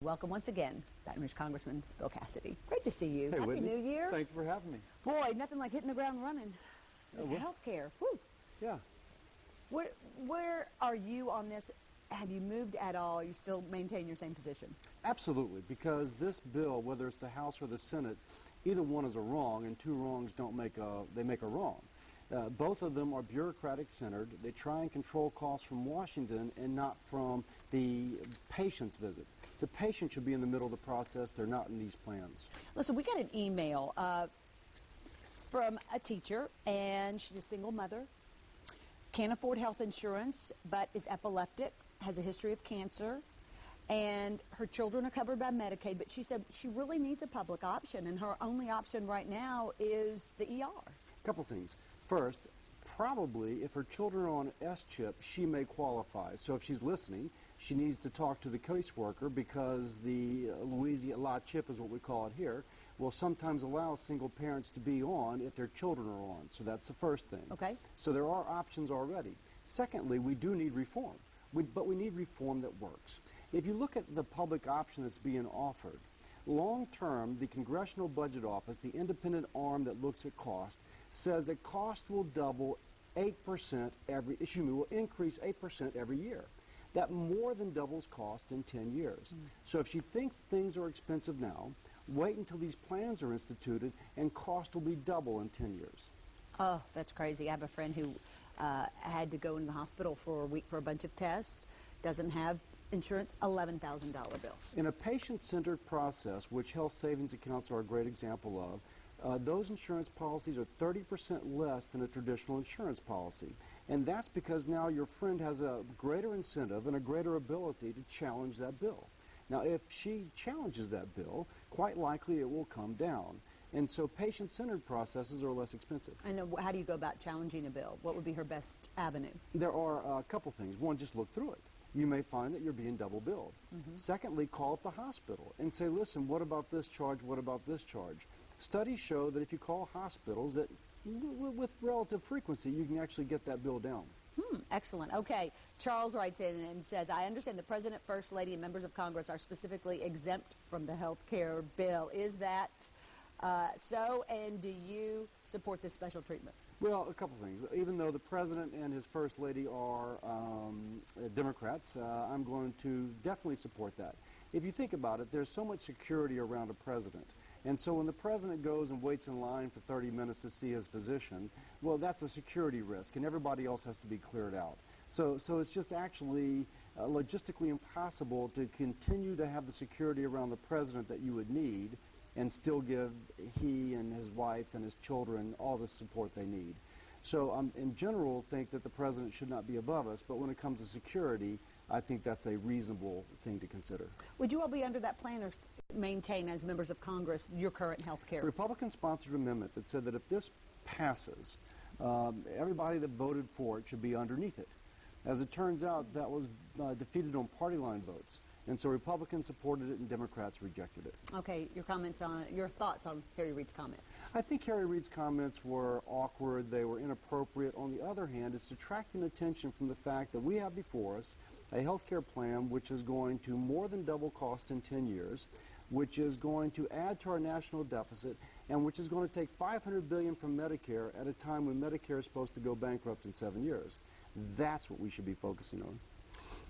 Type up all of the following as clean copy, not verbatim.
Welcome once again, Baton Rouge Congressman Bill Cassidy. Great to see you. Hey, Happy Whitney. New Year. Thanks for having me. Boy, nothing like hitting the ground running. This health care. Whew. Yeah. Where are you on this? Have you moved at all? You still maintain your same position? Absolutely, because this bill, whether it's the House or the Senate, either one is a wrong, and two wrongs don't make a wrong. Both of them are bureaucratic-centered. They try and control costs from Washington and not from the patient's visit. The patient should be in the middle of the process. They're not in these plans. Listen, we got an email from a teacher, and she's a single mother, can't afford health insurance, but is epileptic, has a history of cancer, and her children are covered by Medicaid, but she said she really needs a public option, and her only option right now is the ER. A couple things. First, probably if her children are on S-chip, she may qualify. So if she's listening, she needs to talk to the caseworker because the Louisiana chip is what we call it here, will sometimes allow single parents to be on if their children are on. So that's the first thing. Okay. So there are options already. Secondly, we do need reform, but we need reform that works. If you look at the public option that's being offered, long-term, the Congressional Budget Office, the independent arm that looks at cost, says that cost will double 8% will increase 8% every year. That more than doubles cost in 10 years. So if she thinks things are expensive now, wait until these plans are instituted and cost will be double in 10 years. Oh, that's crazy. I have a friend who had to go in the hospital for a week for a bunch of tests, doesn't have insurance, $11,000 bill. In a patient-centered process, which health savings accounts are a great example of, those insurance policies are 30% less than a traditional insurance policy. And that's because now your friend has a greater incentive and a greater ability to challenge that bill. Now, if she challenges that bill, quite likely it will come down. And so patient-centered processes are less expensive. And how do you go about challenging a bill? What would be her best avenue? There are a couple things. One, just look through it. You may find that you're being double billed. Secondly, call up the hospital and say, listen, what about this charge? What about this charge? Studies show that if you call hospitals, that with relative frequency, you can actually get that bill down. Excellent. Okay. Charles writes in and says, I understand the President, First Lady, and members of Congress are specifically exempt from the health care bill. Is that so? And do you support this special treatment? Well, a couple things. Even though the President and his First Lady are Democrats, I'm going to definitely support that. If you think about it, there's so much security around a president. And so when the president goes and waits in line for 30 minutes to see his physician, well, that's a security risk, and everybody else has to be cleared out. So it's just actually logistically impossible to continue to have the security around the president that you would need and still give he and his wife and his children all the support they need. So in general, think that the president should not be above us, but when it comes to security, I think that's a reasonable thing to consider. Would you all be under that plan or maintain as members of Congress your current health care? Republicans sponsored an amendment that said that if this passes, everybody that voted for it should be underneath it. As it turns out, that was defeated on party line votes. And so Republicans supported it and Democrats rejected it. Okay, your thoughts on Harry Reid's comments. I think Harry Reid's comments were awkward, they were inappropriate. On the other hand, it's detracting attention from the fact that we have before us a health care plan which is going to more than double cost in 10 years, which is going to add to our national deficit, and which is going to take $500 billion from Medicare at a time when Medicare is supposed to go bankrupt in 7 years. That's what we should be focusing on.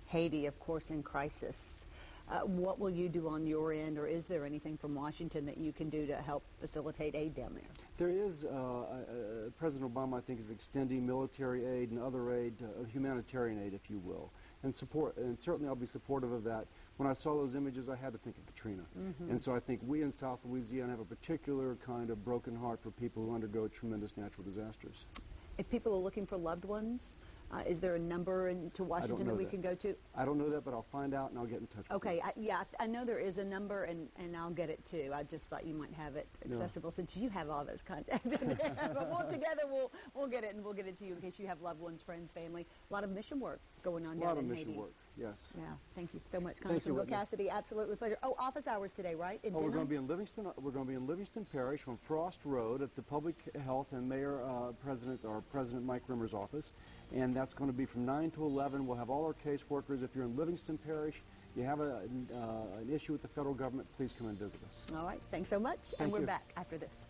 Haiti, of course, in crisis. What will you do on your end, or is there anything from Washington that you can do to help facilitate aid down there? There is, President Obama, I think, is extending military aid and other aid, humanitarian aid, if you will, and support. And certainly I'll be supportive of that. When I saw those images, I had to think of Katrina. And so I think we in South Louisiana have a particular kind of broken heart for people who undergo tremendous natural disasters. If people are looking for loved ones, is there a number to Washington that we can go to? I don't know that, but I'll find out and I'll get in touch with you. Okay, I know there is a number, and I'll get it too. I just thought you might have it accessible since you have all those contacts in there. But together we'll get it, and we'll get it to you in case you have loved ones, friends, family. A lot of mission work going on down in Haiti. A lot of mission work, yes. Yeah, thank you so much, Congressman Bill Cassidy. Absolutely pleasure. Oh, office hours today, right? We're going to be in Livingston. We're going to be in Livingston Parish on Frost Road at the Public Health and President Mike Rimmer's office. And that's going to be from 9 to 11. We'll have all our caseworkers. If you're in Livingston Parish, you have an issue with the federal government, please come and visit us. All right. Thanks so much. Thank and we're you. back after this.